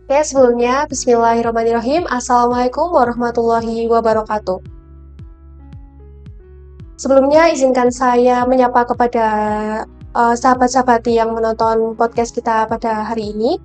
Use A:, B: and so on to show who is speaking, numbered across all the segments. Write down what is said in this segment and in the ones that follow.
A: Oke, sebelumnya Bismillahirrahmanirrahim. Assalamualaikum warahmatullahi wabarakatuh. Sebelumnya izinkan saya menyapa kepada sahabat-sahabat yang menonton podcast kita pada hari ini.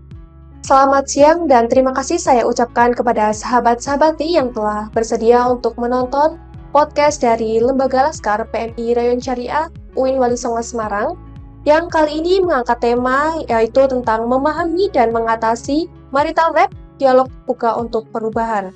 A: Selamat siang dan terima kasih saya ucapkan kepada sahabat-sahabat yang telah bersedia untuk menonton podcast dari Lembaga Laskar PMI Rayon Syariah UIN Wali Songo Semarang yang kali ini mengangkat tema yaitu tentang memahami dan mengatasi marital rape, dialog buka untuk perubahan.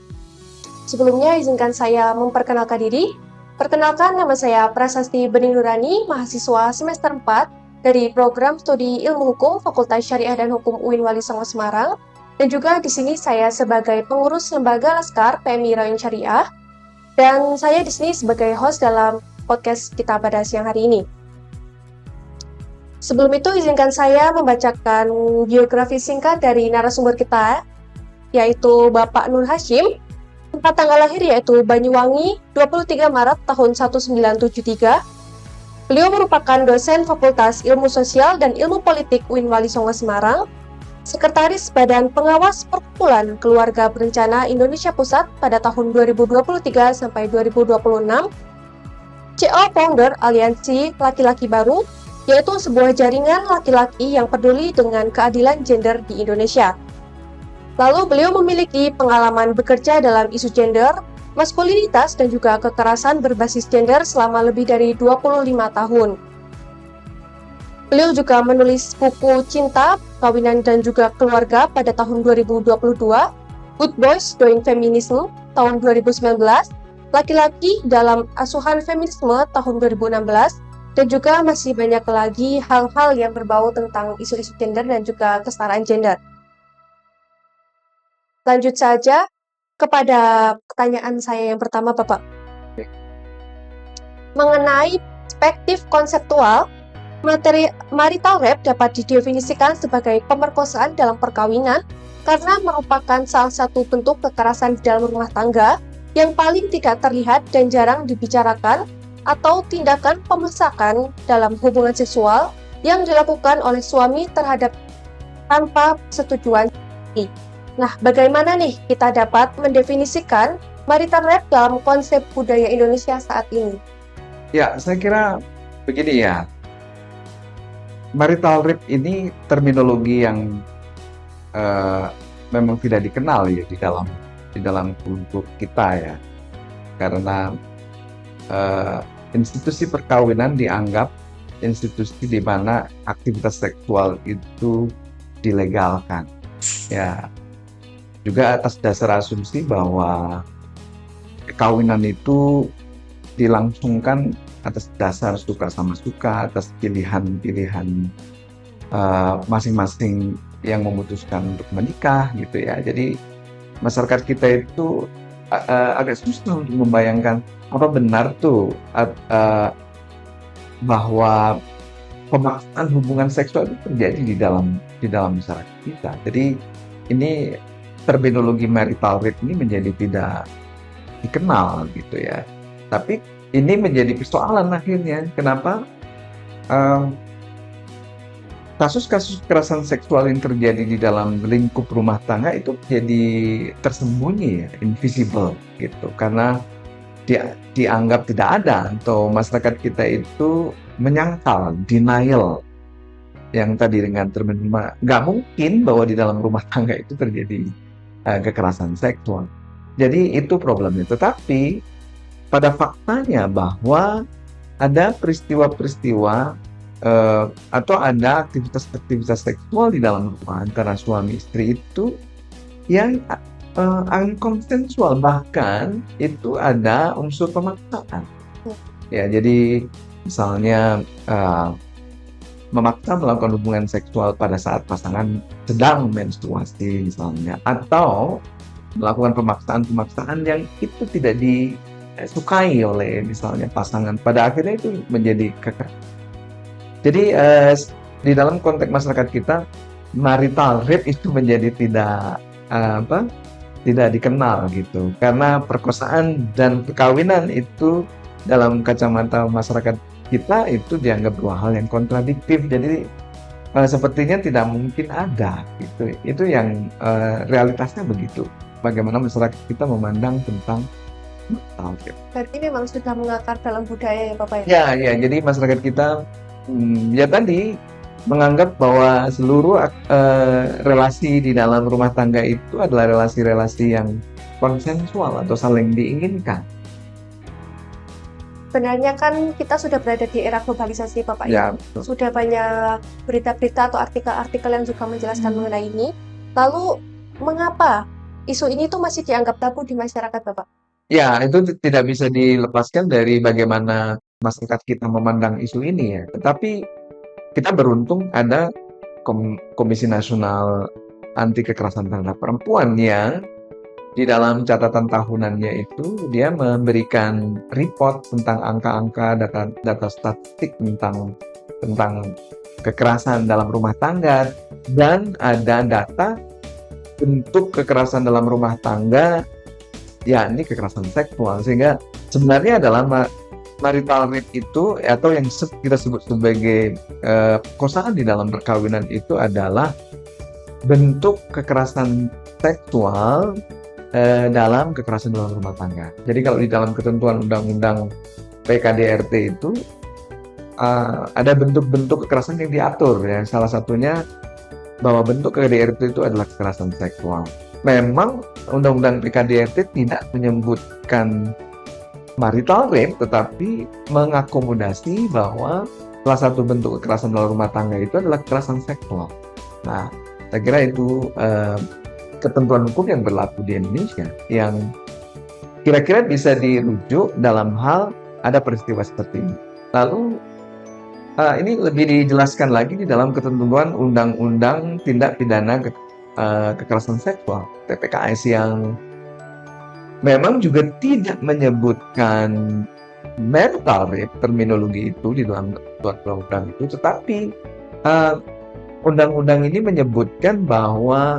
A: Sebelumnya izinkan saya memperkenalkan diri. Perkenalkan, nama saya Prasasti Bening Nurani, mahasiswa semester 4 dari program studi Ilmu Hukum Fakultas Syariah dan Hukum UIN Wali Songo Semarang. Dan juga di sini saya sebagai pengurus Lembaga Laskar PMI Rayon Syariah. Dan saya di sini sebagai host dalam podcast kita pada siang hari ini. Sebelum itu izinkan saya membacakan biografi singkat dari narasumber kita, yaitu Bapak Nur Hashim. Tempat tanggal lahir yaitu Banyuwangi, 23 Maret tahun 1973. Beliau merupakan dosen Fakultas Ilmu Sosial dan Ilmu Politik UIN Wali Songo Semarang, Sekretaris Badan Pengawas Perkumpulan Keluarga Berencana Indonesia Pusat pada tahun 2023 sampai 2026, CO Founder Aliansi Laki-Laki Baru, yaitu sebuah jaringan laki-laki yang peduli dengan keadilan gender di Indonesia. Lalu beliau memiliki pengalaman bekerja dalam isu gender, maskulinitas, dan juga kekerasan berbasis gender selama lebih dari 25 tahun. Beliau juga menulis buku Cinta, Kawinan, dan juga Keluarga pada tahun 2022, Good Boys Doing Feminism tahun 2019, Laki-laki dalam Asuhan Feminisme tahun 2016, dan juga masih banyak lagi hal-hal yang berbau tentang isu-isu gender dan juga kesetaraan gender. Lanjut saja kepada pertanyaan saya yang pertama, Bapak. Mengenai perspektif konseptual, marital rape dapat didefinisikan sebagai pemerkosaan dalam perkawinan karena merupakan salah satu bentuk kekerasan di dalam rumah tangga yang paling tidak terlihat dan jarang dibicarakan, atau tindakan pemaksaan dalam hubungan seksual yang dilakukan oleh suami terhadap tanpa persetujuan. Nah, bagaimana nih kita dapat mendefinisikan marital rape dalam konsep budaya Indonesia saat ini?
B: Ya, saya kira begini ya. Marital rape ini terminologi yang memang tidak dikenal ya di dalam kultur kita ya. Karena institusi perkawinan dianggap institusi di mana aktivitas seksual itu dilegalkan. Ya, juga atas dasar asumsi bahwa perkawinan itu dilangsungkan atas dasar suka sama suka, atas pilihan-pilihan masing-masing yang memutuskan untuk menikah gitu ya. Jadi masyarakat kita itu agak susah untuk membayangkan apa benar tuh bahwa pemaksaan hubungan seksual itu terjadi di dalam masyarakat kita. Jadi ini terminologi marital rape ini menjadi tidak dikenal gitu ya. Tapi ini menjadi persoalan akhirnya. Kenapa kasus-kasus kekerasan seksual yang terjadi di dalam lingkup rumah tangga itu jadi tersembunyi ya, invisible gitu. Karena dianggap tidak ada, atau masyarakat kita itu menyangkal, denial, yang tadi dengan terminologi nggak mungkin bahwa di dalam rumah tangga itu terjadi kekerasan seksual. Jadi itu problemnya. Tetapi pada faktanya bahwa ada peristiwa-peristiwa atau ada aktivitas-aktivitas seksual di dalam rumah antara suami istri itu yang unkonsensual, bahkan itu ada unsur pemaksaan. Ya, jadi misalnya memaksa melakukan hubungan seksual pada saat pasangan sedang menstruasi misalnya, atau melakukan pemaksaan-pemaksaan yang itu tidak disukai oleh misalnya pasangan, pada akhirnya itu menjadi kekerasan. Jadi di dalam konteks masyarakat kita, marital rape itu menjadi tidak dikenal gitu, karena perkosaan dan perkawinan itu dalam kacamata masyarakat kita itu dianggap dua hal yang kontradiktif. Jadi sepertinya tidak mungkin ada gitu. Itu yang realitasnya begitu. Bagaimana masyarakat kita memandang tentang tauhid.
A: Berarti memang sudah mengakar dalam budaya ya Bapak ya?
B: Ya, ya. Jadi masyarakat kita ya tadi menganggap bahwa seluruh relasi di dalam rumah tangga itu adalah relasi-relasi yang konsensual atau saling diinginkan.
A: Sebenarnya kan kita sudah berada di era globalisasi Bapak
B: Ya,
A: ya.
B: betul.
A: Sudah banyak berita-berita atau artikel-artikel yang juga menjelaskan mengenai ini. Lalu mengapa isu ini tuh masih dianggap tabu di masyarakat Bapak?
B: Ya, itu tidak bisa dilepaskan dari bagaimana masyarakat kita memandang isu ini ya. Tetapi kita beruntung ada Komisi Nasional Anti Kekerasan Terhadap Perempuan yang di dalam catatan tahunannya itu dia memberikan report tentang angka-angka, data statistik tentang kekerasan dalam rumah tangga, dan ada data bentuk kekerasan dalam rumah tangga, yakni kekerasan seksual. Sehingga sebenarnya adalah marital rape itu atau yang kita sebut sebagai perkosaan di dalam perkawinan itu adalah bentuk kekerasan seksual dalam kekerasan dalam rumah tangga. Jadi kalau di dalam ketentuan undang-undang PKDRT itu ada bentuk-bentuk kekerasan yang diatur ya. Salah satunya bahwa bentuk KDRT itu adalah kekerasan seksual. Memang undang-undang PKDRT tidak menyebutkan marital rape, tetapi mengakomodasi bahwa salah satu bentuk kekerasan dalam rumah tangga itu adalah kekerasan seksual. Nah, saya kira itu ketentuan hukum yang berlaku di Indonesia yang kira-kira bisa dirujuk dalam hal ada peristiwa seperti ini. Lalu ini lebih dijelaskan lagi di dalam ketentuan Undang-Undang Tindak Pidana Kekerasan Seksual (TPKS) yang memang juga tidak menyebutkan marital rape, terminologi itu di dalam undang-undang itu, tetapi undang-undang ini menyebutkan bahwa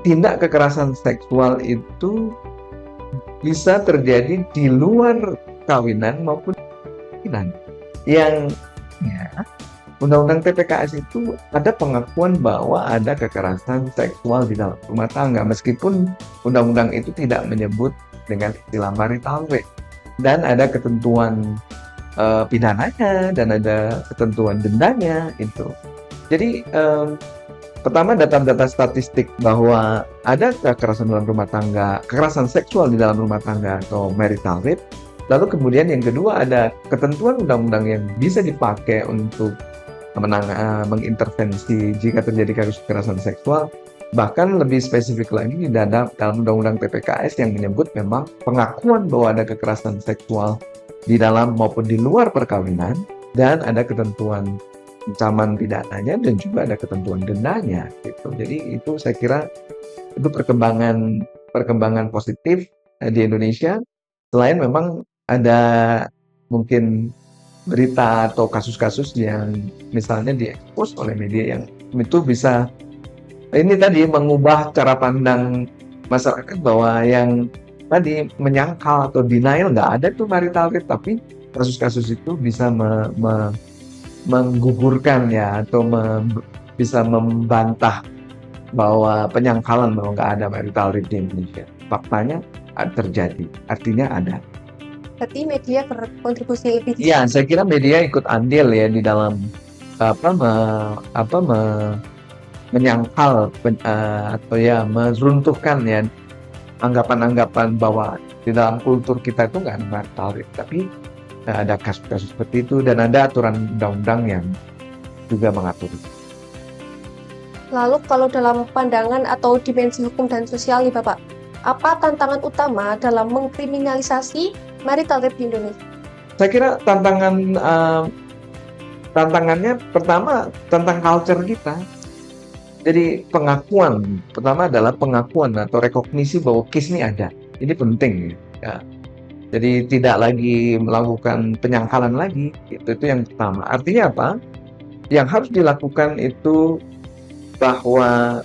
B: tindak kekerasan seksual itu bisa terjadi di luar kawinan maupun kawinan. Yang ya, undang-undang TPKS itu ada pengakuan bahwa ada kekerasan seksual di dalam rumah tangga, meskipun undang-undang itu tidak menyebut dengan istilah marital rape, dan ada ketentuan pidananya dan ada ketentuan dendanya itu. Jadi pertama, data-data statistik bahwa ada kekerasan dalam rumah tangga, kekerasan seksual di dalam rumah tangga atau marital rape. Lalu kemudian yang kedua, ada ketentuan undang-undang yang bisa dipakai untuk mengintervensi jika terjadi kasus kekerasan seksual. Bahkan lebih spesifik lagi di dalam undang-undang TPKS yang menyebut memang pengakuan bahwa ada kekerasan seksual di dalam maupun di luar perkawinan, dan ada ketentuan ancaman pidananya dan juga ada ketentuan dendanya gitu. Jadi itu saya kira itu perkembangan positif di Indonesia. Selain memang ada mungkin berita atau kasus-kasus yang misalnya diekspos oleh media yang itu bisa ini tadi mengubah cara pandang masyarakat bahwa yang tadi menyangkal atau denial nggak ada tuh marital rape, tapi kasus-kasus itu bisa menggugurkan ya atau bisa membantah bahwa penyangkalan bahwa nggak ada marital rape di Indonesia. Faktanya terjadi, artinya ada.
A: Berarti media berkontribusi lebih.
B: Ya, saya kira media ikut andil ya di dalam menyangkal atau ya meruntuhkan ya anggapan-anggapan bahwa di dalam kultur kita itu nggak ada marital rape, tapi ada kasus-kasus seperti itu dan ada aturan undang-undang yang juga mengatur.
A: Lalu kalau dalam pandangan atau dimensi hukum dan sosial nih Bapak, apa tantangan utama dalam mengkriminalisasi marital rape di Indonesia?
B: Saya kira tantangannya pertama tentang culture kita. Jadi pertama adalah pengakuan atau rekognisi bahwa case ini ada. Ini penting ya. Jadi tidak lagi melakukan penyangkalan lagi. Itu yang pertama. Artinya apa? Yang harus dilakukan itu bahwa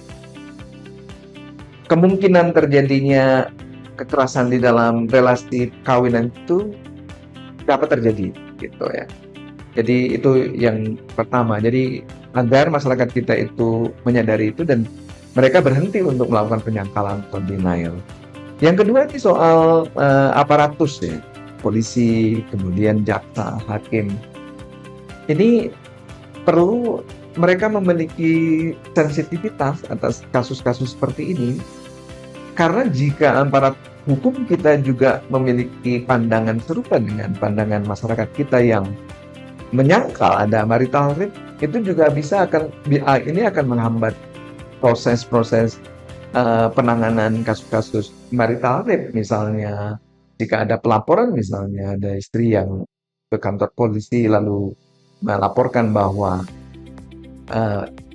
B: kemungkinan terjadinya kekerasan di dalam relasi kawinan itu dapat terjadi gitu ya. Jadi itu yang pertama. Jadi agar masyarakat kita itu menyadari itu dan mereka berhenti untuk melakukan penyangkalan atau denial. Yang kedua ini soal aparatus ya, polisi, kemudian jaksa, hakim. Ini perlu mereka memiliki sensitivitas atas kasus-kasus seperti ini, karena jika aparat hukum kita juga memiliki pandangan serupa dengan pandangan masyarakat kita yang menyangkal ada marital rape, itu juga ini akan menghambat proses-proses penanganan kasus-kasus marital rape. Misalnya jika ada pelaporan, misalnya ada istri yang ke kantor polisi lalu melaporkan bahwa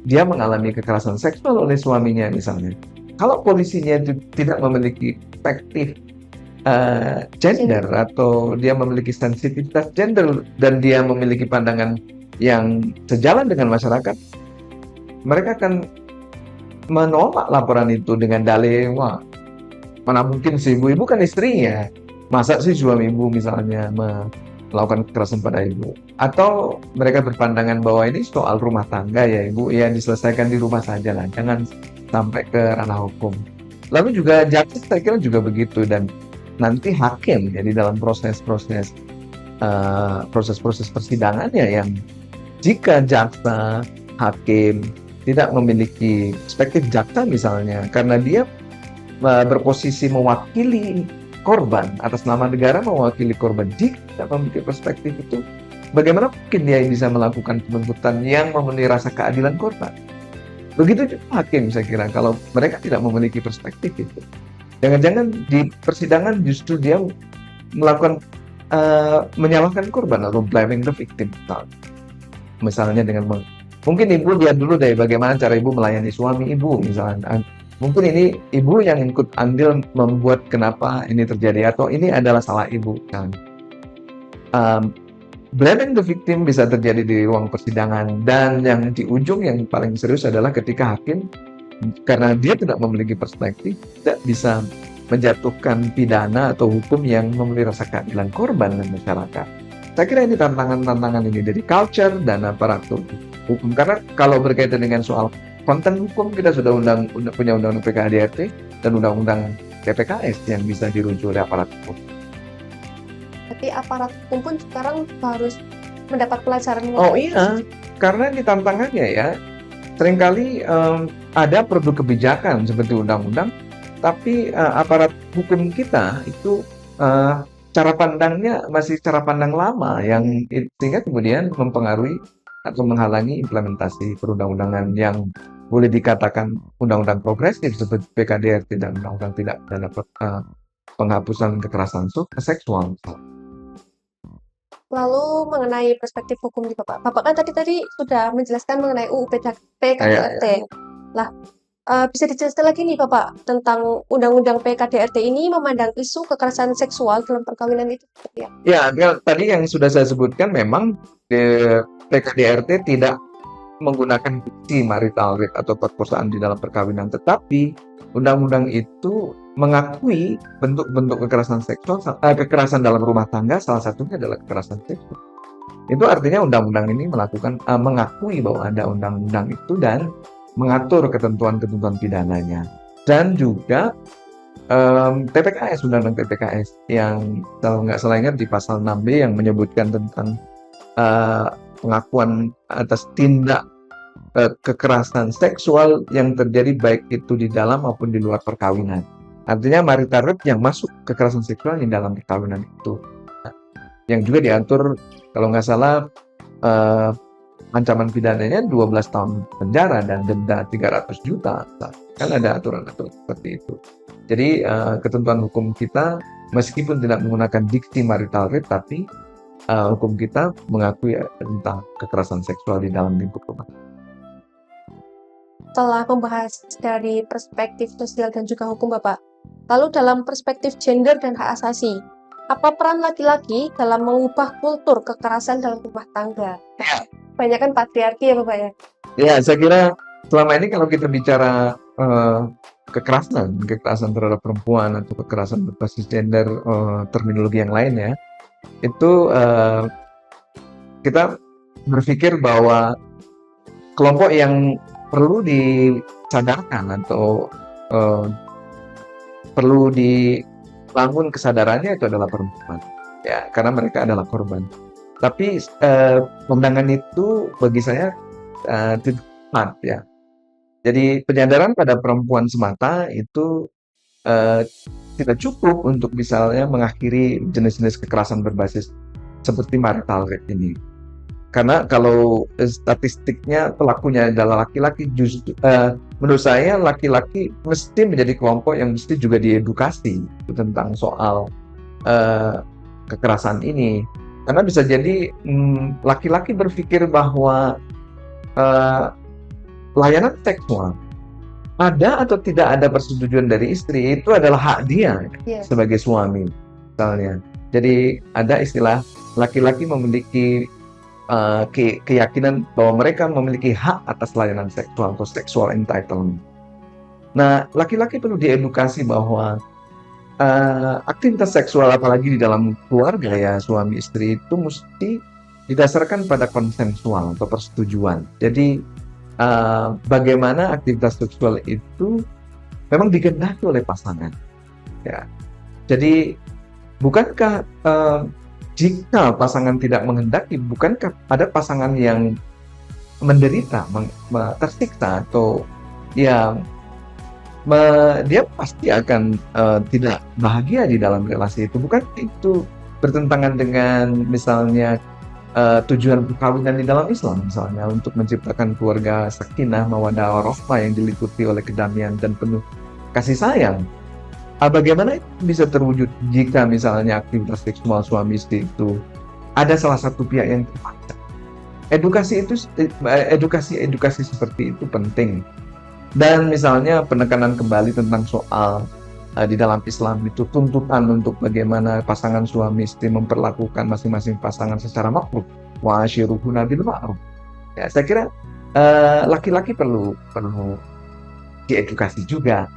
B: dia mengalami kekerasan seksual oleh suaminya misalnya. Kalau polisinya itu tidak memiliki perspektif gender atau dia memiliki sensitivitas gender dan dia memiliki pandangan yang sejalan dengan masyarakat, mereka akan menolak laporan itu dengan dalih, wah, mana mungkin si ibu kan istrinya, masa sih suami ibu misalnya melakukan kekerasan pada ibu. Atau mereka berpandangan bahwa ini soal rumah tangga ya ibu, ya diselesaikan di rumah saja lah, jangan sampai ke ranah hukum. Lalu juga jaksa saya kira juga begitu, dan nanti hakim jadi dalam proses-proses persidangannya yang jika jaksa, hakim tidak memiliki perspektif jaksa misalnya karena dia berposisi mewakili korban atas nama negara, mewakili korban, jika tidak memiliki perspektif itu, bagaimana mungkin dia bisa melakukan penuntutan yang memenuhi rasa keadilan korban? Begitu juga hakim saya kira, kalau mereka tidak memiliki perspektif itu, jangan-jangan di persidangan justru dia melakukan menyalahkan korban atau blaming the victim. Misalnya dengan mungkin ibu lihat dulu deh bagaimana cara ibu melayani suami ibu misalnya. Mungkin ini ibu yang ikut andil membuat kenapa ini terjadi, atau ini adalah salah ibu. Blaming the victim bisa terjadi di ruang persidangan, dan yang di ujung yang paling serius adalah ketika hakim, karena dia tidak memiliki perspektif, tidak bisa menjatuhkan pidana atau hukum yang memenuhi rasa keadilan korban dan masyarakat. Saya kira ini tantangan-tantangan ini dari culture dan aparatur hukum, karena kalau berkaitan dengan soal konten hukum, kita sudah punya undang-undang PKDRT dan undang-undang TPKS yang bisa dirujuk oleh aparat hukum.
A: Berarti aparat hukum pun sekarang harus mendapat pelajaran.
B: Oh iya, karena ini tantangannya ya, seringkali ada produk kebijakan seperti undang-undang, tapi aparat hukum kita itu cara pandangnya masih cara pandang lama yang sehingga kemudian mempengaruhi atau menghalangi implementasi perundang-undangan yang boleh dikatakan undang-undang progresif seperti PKDRT dan undang-undang tidak pidana penghapusan kekerasan seksual.
A: Lalu mengenai perspektif hukum di Bapak kan tadi sudah menjelaskan mengenai UU PKDRT. Lah, bisa dijelaskan lagi nih Bapak tentang undang-undang PKDRT ini memandang isu kekerasan seksual dalam perkawinan itu seperti apa?
B: Ya, tadi yang sudah saya sebutkan memang PKDRT tidak menggunakan diksi marital rape atau perkosaan di dalam perkawinan, tetapi undang-undang itu mengakui bentuk-bentuk kekerasan seksual, kekerasan dalam rumah tangga, salah satunya adalah kekerasan seksual. Itu artinya undang-undang ini mengakui bahwa ada undang-undang itu dan mengatur ketentuan-ketentuan pidananya. Dan juga TPKS, undang-undang TPKS yang kalau nggak salah ingat di pasal 6B yang menyebutkan tentang pengakuan atas tindak kekerasan seksual yang terjadi baik itu di dalam maupun di luar perkawinan. Artinya marital rape yang masuk kekerasan seksual di dalam perkawinan itu. Yang juga diatur kalau nggak salah ancaman pidananya 12 tahun penjara dan denda 300 juta. Kan ada aturan-aturan seperti itu. Jadi ketentuan hukum kita meskipun tidak menggunakan diksi marital rape, tapi hukum kita mengakui tentang kekerasan seksual di dalam lingkup rumah.
A: Setelah membahas dari perspektif sosial dan juga hukum Bapak, lalu dalam perspektif gender dan hak asasi, apa peran laki-laki dalam mengubah kultur kekerasan dalam rumah tangga?
B: Ya.
A: Banyak kan patriarki ya Bapak ya?
B: Ya, saya kira selama ini kalau kita bicara kekerasan terhadap perempuan atau kekerasan berbasis gender, terminologi yang lain ya, itu kita berpikir bahwa kelompok yang perlu disadarkan atau eh, perlu dibangun kesadarannya itu adalah perempuan, ya, karena mereka adalah korban. Tapi pemandangan itu bagi saya tidak tepat, ya. Jadi penyadaran pada perempuan semata itu eh, tidak cukup untuk misalnya mengakhiri jenis-jenis kekerasan berbasis seperti marital rape ini. Karena kalau statistiknya pelakunya adalah laki-laki, justru menurut saya laki-laki mesti menjadi kelompok yang mesti juga diedukasi tentang soal kekerasan ini. Karena bisa jadi laki-laki berpikir bahwa layanan seksual ada atau tidak ada persetujuan dari istri itu adalah hak dia sebagai suami, misalnya. Jadi ada istilah laki-laki memiliki keyakinan bahwa mereka memiliki hak atas layanan seksual atau sexual entitlement. Nah, laki-laki perlu diedukasi bahwa aktivitas seksual apalagi di dalam keluarga, ya, suami istri, itu mesti didasarkan pada konsensual atau persetujuan. Jadi bagaimana aktivitas seksual itu memang digendaki oleh pasangan, ya. Jadi bukankah jika pasangan tidak menghendaki, bukankah ada pasangan yang menderita, tersiksa, atau ya dia pasti akan tidak bahagia di dalam relasi itu? Bukan itu bertentangan dengan misalnya tujuan perkawinan di dalam Islam, misalnya untuk menciptakan keluarga sakinah, mawaddah, warahmah yang diliputi oleh kedamaian dan penuh kasih sayang. Bagaimana itu bisa terwujud jika misalnya aktivitas seksual suami istri itu ada salah satu pihak yang terpaksa? Edukasi seperti itu penting. Dan misalnya penekanan kembali tentang soal di dalam Islam itu tuntutan untuk bagaimana pasangan suami istri memperlakukan masing-masing pasangan secara makruf, wa ashiruhunna bil ma'ruf. Ya, saya kira laki-laki perlu diedukasi juga.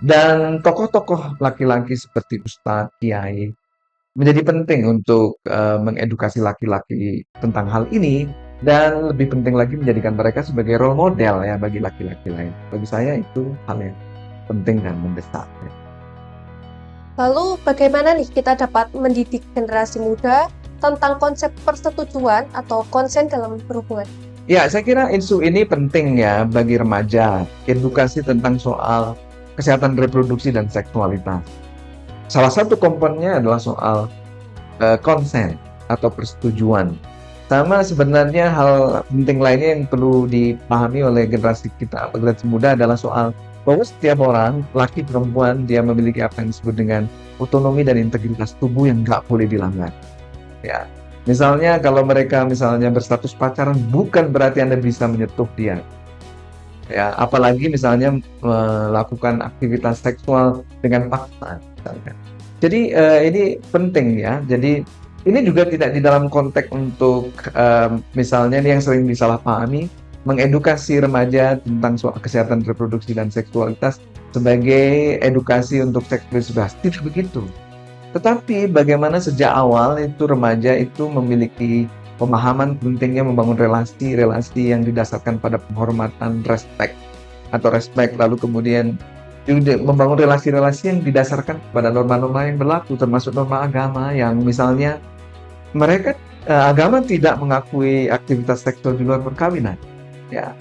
B: Dan tokoh-tokoh laki-laki seperti ustadz, kiai menjadi penting untuk mengedukasi laki-laki tentang hal ini, dan lebih penting lagi menjadikan mereka sebagai role model, ya, bagi laki-laki lain. Bagi saya itu hal yang penting dan mendesak, ya.
A: Lalu bagaimana nih kita dapat mendidik generasi muda tentang konsep persetujuan atau konsen dalam berhubungan?
B: Ya, saya kira isu ini penting, ya, bagi remaja. Edukasi tentang soal kesehatan reproduksi dan seksualitas. Salah satu komponennya adalah soal konsen atau persetujuan. Sama sebenarnya hal penting lainnya yang perlu dipahami oleh generasi kita, generasi muda, adalah soal bahwa setiap orang, laki perempuan, dia memiliki apa yang disebut dengan otonomi dan integritas tubuh yang nggak boleh dilanggar. Ya, misalnya kalau mereka misalnya berstatus pacaran, bukan berarti Anda bisa menyentuh dia. Ya, apalagi misalnya melakukan aktivitas seksual dengan paksa, misalnya. Jadi ini penting, ya. Jadi ini juga tidak di dalam konteks untuk misalnya ini yang sering disalahpahami, mengedukasi remaja tentang soal kesehatan reproduksi dan seksualitas sebagai edukasi untuk seks bebas. Tidak begitu. Tetapi bagaimana sejak awal itu remaja itu memiliki pemahaman pentingnya membangun relasi yang didasarkan pada penghormatan, respect, lalu kemudian juga membangun relasi yang didasarkan pada norma-norma yang berlaku, termasuk norma agama yang misalnya mereka agama tidak mengakui aktivitas seksual di luar perkawinan, ya.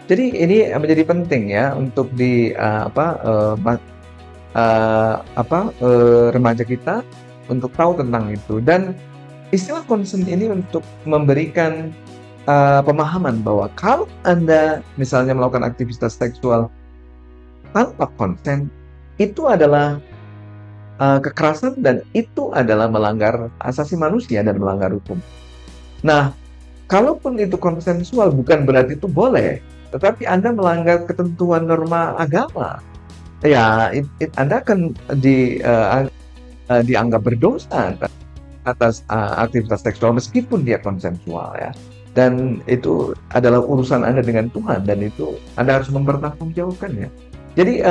B: Jadi ini menjadi penting, ya, untuk remaja kita untuk tahu tentang itu. Dan istilah konsen ini untuk memberikan pemahaman bahwa kalau Anda misalnya melakukan aktivitas seksual tanpa konsen, itu adalah kekerasan dan itu adalah melanggar asasi manusia dan melanggar hukum. Nah, kalaupun itu konsensual bukan berarti itu boleh, tetapi Anda melanggar ketentuan norma agama, ya, Anda akan dianggap berdosa atas aktivitas seksual meskipun dia konsensual, ya. Dan itu adalah urusan Anda dengan Tuhan, dan itu Anda harus mempertanggungjawabkannya. Jadi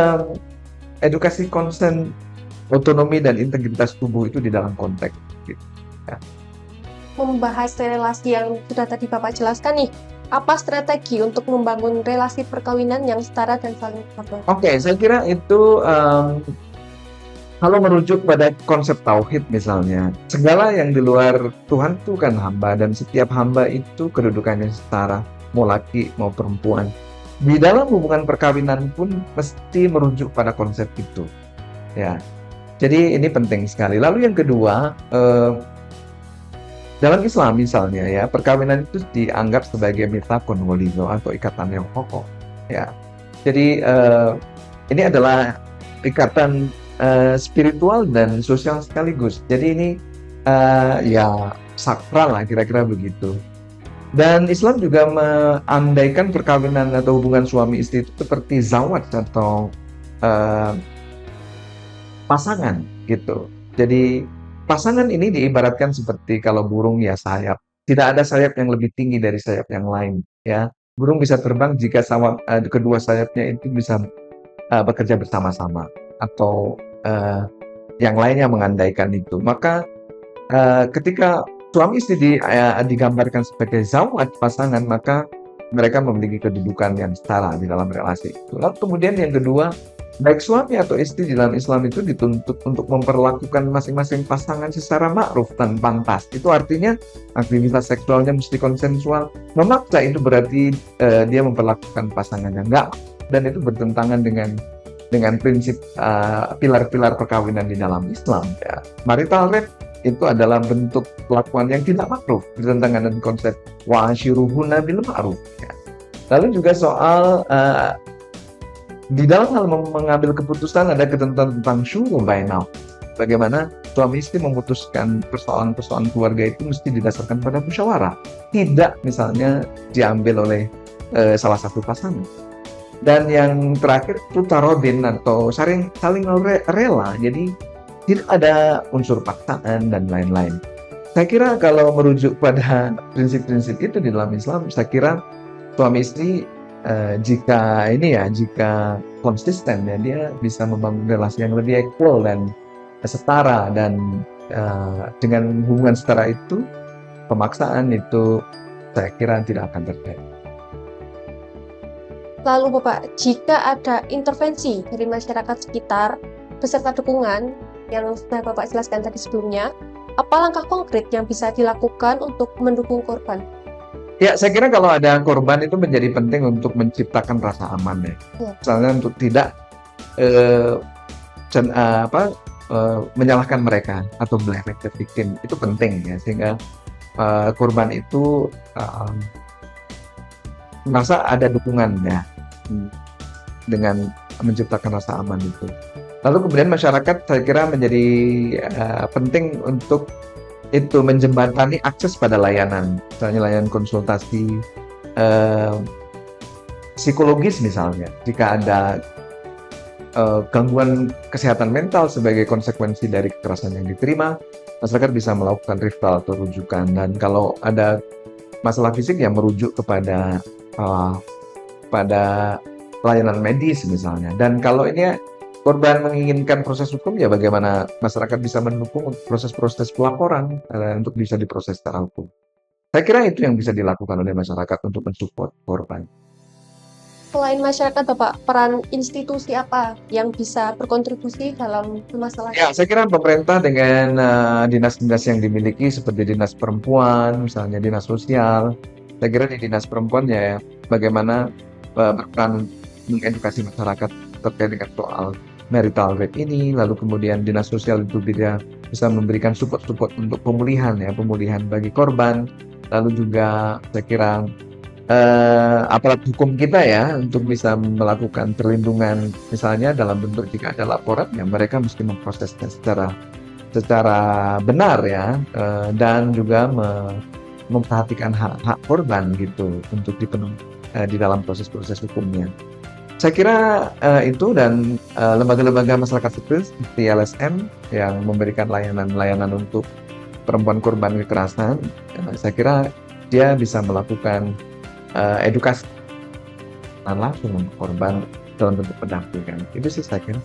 B: edukasi konsen, otonomi dan integritas tubuh itu di dalam konteks gitu, ya.
A: Membahas relasi yang sudah tadi Bapak jelaskan nih, apa strategi untuk membangun relasi perkawinan yang setara dan saling menghargai?
B: Oke, saya kira itu kalau merujuk pada konsep tauhid misalnya, segala yang di luar Tuhan itu kan hamba dan setiap hamba itu kedudukannya setara, mau laki mau perempuan. Di dalam hubungan perkawinan pun mesti merujuk pada konsep itu. Ya. Jadi ini penting sekali. Lalu yang kedua, dalam Islam misalnya ya, perkawinan itu dianggap sebagai mitsaqun ghalidha atau ikatan yang kokoh. Ya. Jadi ini adalah ikatan spiritual dan sosial sekaligus. Jadi ini ya sakral lah kira-kira begitu. Dan Islam juga meandaikan perkawinan atau hubungan suami istri itu seperti zawaj atau pasangan gitu. Jadi pasangan ini diibaratkan seperti kalau burung ya sayap. Tidak ada sayap yang lebih tinggi dari sayap yang lain ya. Burung bisa terbang jika kedua sayapnya itu bisa bekerja bersama-sama atau yang lainnya mengandaikan itu. Maka ketika suami istri digambarkan sebagai zawaj pasangan, maka mereka memiliki kedudukan yang setara di dalam relasi itu. Lalu kemudian yang kedua, baik suami atau istri di dalam Islam itu dituntut untuk memperlakukan masing-masing pasangan secara ma'ruf dan pantas. Itu artinya aktivitas seksualnya mesti konsensual. Memaksa itu berarti dia memperlakukan pasangannya enggak, dan itu bertentangan dengan prinsip pilar-pilar perkawinan di dalam Islam. Ya. Marital rape itu adalah bentuk perlakuan yang tidak ma'ruf, bertentangan dengan konsep wa'ashiruhunna bil ma'ruf. Ya. Lalu juga soal di dalam hal mengambil keputusan ada ketentuan tentang syuru bainahum. Bagaimana suami istri memutuskan persoalan-persoalan keluarga itu mesti didasarkan pada musyawarah, tidak misalnya diambil oleh salah satu pasangan. Dan yang terakhir itu tarodin atau saling rela, jadi tidak ada unsur paksaan dan lain-lain. Saya kira kalau merujuk pada prinsip-prinsip itu di dalam Islam, saya kira suami istri jika konsisten ya, dia bisa membangun relasi yang lebih equal dan setara, dan dengan hubungan setara itu pemaksaan itu saya kira tidak akan terjadi.
A: Lalu Bapak, jika ada intervensi dari masyarakat sekitar beserta dukungan yang sudah Bapak jelaskan tadi sebelumnya, apa langkah konkret yang bisa dilakukan untuk mendukung korban?
B: Ya, saya kira kalau ada korban itu menjadi penting untuk menciptakan rasa aman ya. Misalnya untuk tidak menyalahkan mereka atau blame the victim, itu penting ya, sehingga korban itu merasa ada dukungannya dengan menciptakan rasa aman itu. Lalu kemudian masyarakat saya kira menjadi penting untuk itu menjembatani akses pada layanan, misalnya layanan konsultasi psikologis misalnya. Jika ada gangguan kesehatan mental sebagai konsekuensi dari kekerasan yang diterima, masyarakat bisa melakukan referral atau rujukan. Dan kalau ada masalah fisik yang merujuk kepada layanan medis misalnya. Dan kalau ini korban menginginkan proses hukum, ya bagaimana masyarakat bisa mendukung proses-proses pelaporan untuk bisa diproses secara hukum. Saya kira itu yang bisa dilakukan oleh masyarakat untuk mensupport korban.
A: Selain masyarakat, Bapak, peran institusi apa yang bisa berkontribusi dalam masalah?
B: Ya, saya kira pemerintah dengan dinas-dinas yang dimiliki seperti dinas perempuan, misalnya dinas sosial. Saya kira di dinas perempuan ya bagaimana berperan mengedukasi masyarakat terkait dengan soal marital rape ini, lalu kemudian dinas sosial itu bisa memberikan support untuk pemulihan bagi korban, lalu juga saya kira aparat hukum kita ya untuk bisa melakukan perlindungan, misalnya dalam bentuk jika ada laporan ya mereka mesti memprosesnya secara benar ya, dan juga memperhatikan hak korban gitu untuk dipenuhi di dalam proses-proses hukumnya. Saya kira itu, dan lembaga-lembaga masyarakat sipil seperti LSM yang memberikan layanan untuk perempuan korban kekerasan, saya kira dia bisa melakukan edukasi langsung untuk korban dalam bentuk pendampingan. Itu sih saya kira.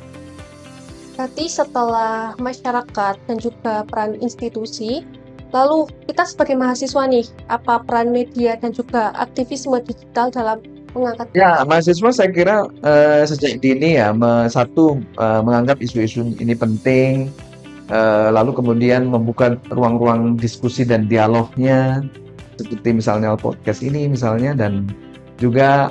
A: Berarti setelah masyarakat dan juga peran institusi, Lalu kita sebagai mahasiswa nih, apa peran media dan juga aktivisme digital dalam mengangkat?
B: Ya, mahasiswa saya kira sejak dini ya, menganggap isu-isu ini penting, lalu kemudian membuka ruang-ruang diskusi dan dialognya, seperti misalnya podcast ini misalnya, dan juga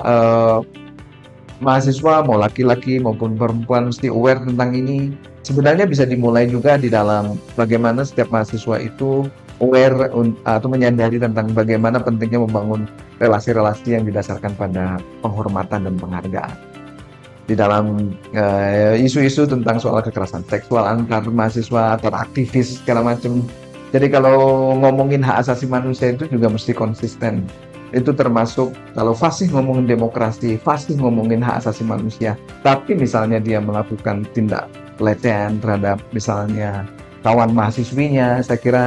B: mahasiswa mau laki-laki maupun perempuan mesti aware tentang ini. Sebenarnya bisa dimulai juga di dalam bagaimana setiap mahasiswa itu aware atau menyadari tentang bagaimana pentingnya membangun relasi-relasi yang didasarkan pada penghormatan dan penghargaan. Di dalam isu-isu tentang soal kekerasan seksual antar mahasiswa, antar aktivis segala macam. Jadi kalau ngomongin hak asasi manusia itu juga mesti konsisten. Itu termasuk kalau fasih ngomongin demokrasi, fasih ngomongin hak asasi manusia, tapi misalnya dia melakukan tindak pelecehan terhadap misalnya kawan mahasiswinya, saya kira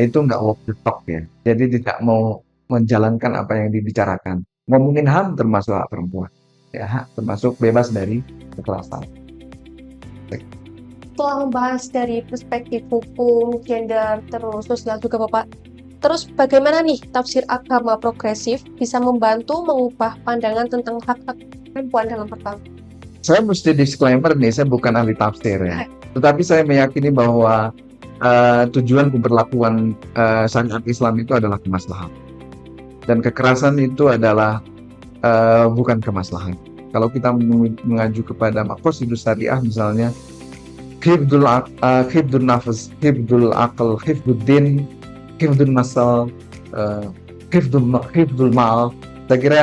B: itu nggak walk the talk ya. Jadi tidak mau menjalankan apa yang dibicarakan. Ngomongin HAM termasuk hak perempuan, ya termasuk bebas dari kekerasan.
A: Setelah membahas dari perspektif hukum, gender, terus sosial juga Bapak, terus bagaimana nih tafsir agama progresif bisa membantu mengubah pandangan tentang hak-hak perempuan dalam perkahwinan?
B: Saya mesti disclaimer nih, saya bukan ahli tafsir ya. Tetapi saya meyakini bahwa tujuan pemberlakuan syariat Islam itu adalah kemaslahatan. Dan kekerasan itu adalah bukan kemaslahatan. Kalau kita mengaju kepada maqasidus syariah misalnya, hifdul nafas, hifdul akal, hifduddin, hifdul masal, hifdul mal. Saya kira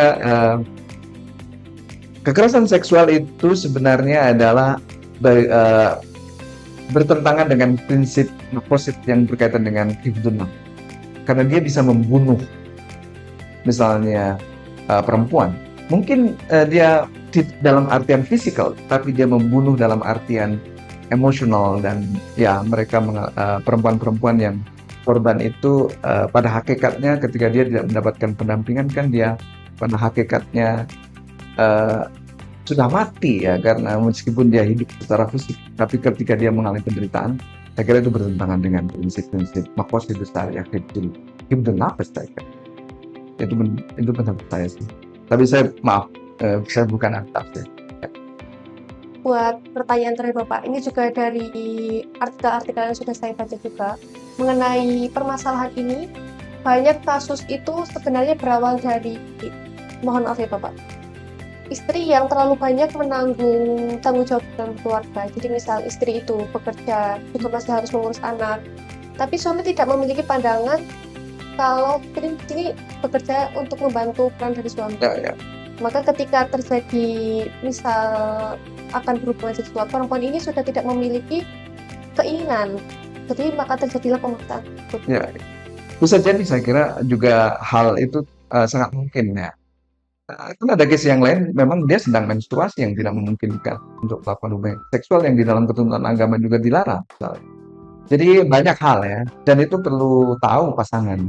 B: kekerasan seksual itu sebenarnya adalah bertentangan dengan prinsip maqasid yang berkaitan dengan hifdun nafs. Karena dia bisa membunuh misalnya perempuan. Mungkin dia dalam artian fisikal, tapi dia membunuh dalam artian emosional, dan ya mereka perempuan-perempuan yang korban itu pada hakikatnya ketika dia tidak mendapatkan pendampingan kan dia pada hakikatnya sudah mati ya, karena meskipun dia hidup secara fisik, tapi ketika dia mengalami penderitaan, saya kira itu bertentangan dengan prinsip-prinsip maqasidus syariah hifdun nafs. Itu pendapat saya sih. Tapi saya saya bukan ahli tafsir.
A: Buat pertanyaan terakhir Bapak, ini juga dari artikel-artikel yang sudah saya baca juga mengenai permasalahan ini. Banyak kasus itu sebenarnya berawal dari, mohon maaf ya Bapak, istri yang terlalu banyak menanggung tanggung jawab dalam keluarga. Jadi misal istri itu bekerja, juga masih harus mengurus anak, tapi suami tidak memiliki pandangan kalau ini bekerja untuk membantu peran dari suami.
B: Ya.
A: Maka ketika terjadi misal akan berhubungan seksual, perempuan ini sudah tidak memiliki keinginan, jadi maka terjadilah pemaksaan.
B: Ya, bisa jadi saya kira juga hal itu sangat mungkin ya. Kan ada case yang lain, memang dia sedang menstruasi yang tidak memungkinkan untuk melakukan hubungan seksual yang di dalam ketentuan agama juga dilarang. Misalnya. Jadi banyak hal ya, dan itu perlu tahu pasangan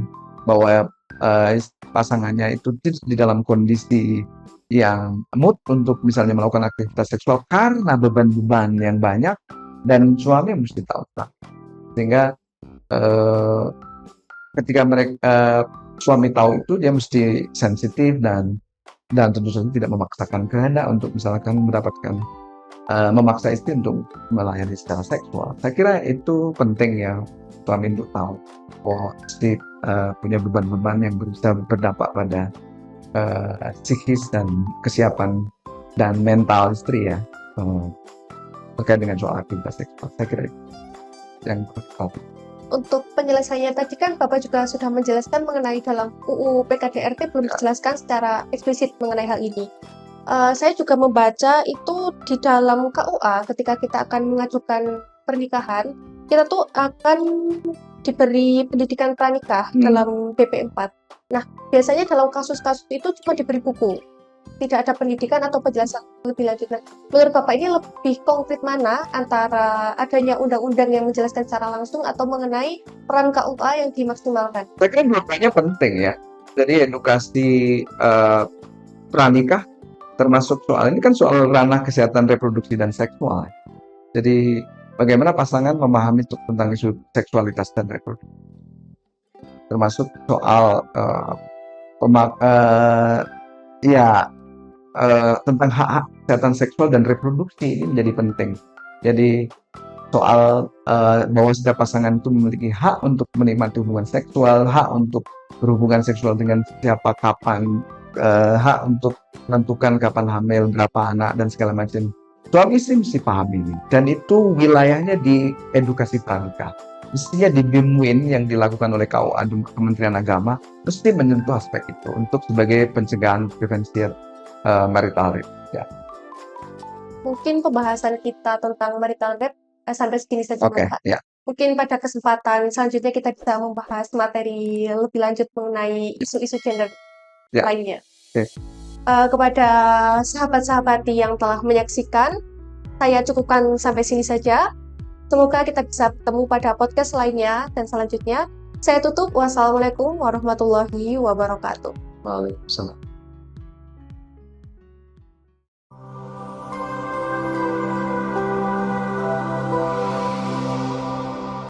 B: bahwa pasangannya itu di dalam kondisi yang mood untuk misalnya melakukan aktivitas seksual karena beban-beban yang banyak, dan suami mesti tahu. Sehingga ketika suami tahu itu, dia mesti sensitif dan tentu saja tidak memaksakan kehendak untuk misalkan mendapatkan memaksa istri untuk melayani secara seksual. Saya kira itu penting ya, suami untuk tahu bahwa istri punya beban-beban yang bisa berdampak pada psikis dan kesiapan dan mental istri ya, terkait dengan soal aktivitas seksual. Saya kira itu yang pertama.
A: Untuk penyelesaiannya tadi kan Bapak juga sudah menjelaskan mengenai dalam UU PKDRT belum dijelaskan secara eksplisit mengenai hal ini. Saya juga membaca itu di dalam KUA ketika kita akan mengajukan pernikahan, kita tuh akan diberi pendidikan pranikah dalam BP 4. Nah, biasanya dalam kasus-kasus itu cuma diberi buku, tidak ada pendidikan atau penjelasan lebih lanjut. Nah, menurut Bapak ini lebih konkret mana antara adanya undang-undang yang menjelaskan secara langsung atau mengenai peran KUA yang dimaksimalkan?
B: Saya kira dua-duanya penting ya. Jadi edukasi pranikah termasuk soal ini kan soal ranah kesehatan reproduksi dan seksual. Jadi bagaimana pasangan memahami tentang isu seksualitas dan reproduksi. termasuk soal ya tentang hak-hak kesehatan seksual dan reproduksi ini menjadi penting. Jadi soal bahwa setiap pasangan itu memiliki hak untuk menikmati hubungan seksual, hak untuk berhubungan seksual dengan siapa kapan, hak untuk menentukan kapan hamil, berapa anak dan segala macam. Suami istri mesti paham ini, dan itu wilayahnya di edukasi pranikah. Mestinya di BIMWIN yang dilakukan oleh KUA dan Kementerian Agama mesti menyentuh aspek itu untuk sebagai pencegahan prevensi marital rape. Ya.
A: Mungkin pembahasan kita tentang marital rape sampai segini saja,
B: Oke,
A: Bapak.
B: ya.
A: Mungkin pada kesempatan selanjutnya kita bisa membahas materi lebih lanjut mengenai isu-isu gender
B: Ya.
A: lainnya.
B: Oke.
A: Kepada sahabat-sahabat yang telah menyaksikan, saya cukupkan sampai sini saja. Semoga kita bisa bertemu pada podcast lainnya dan selanjutnya. Saya tutup. Wassalamualaikum warahmatullahi wabarakatuh.
B: Waalaikumsalam.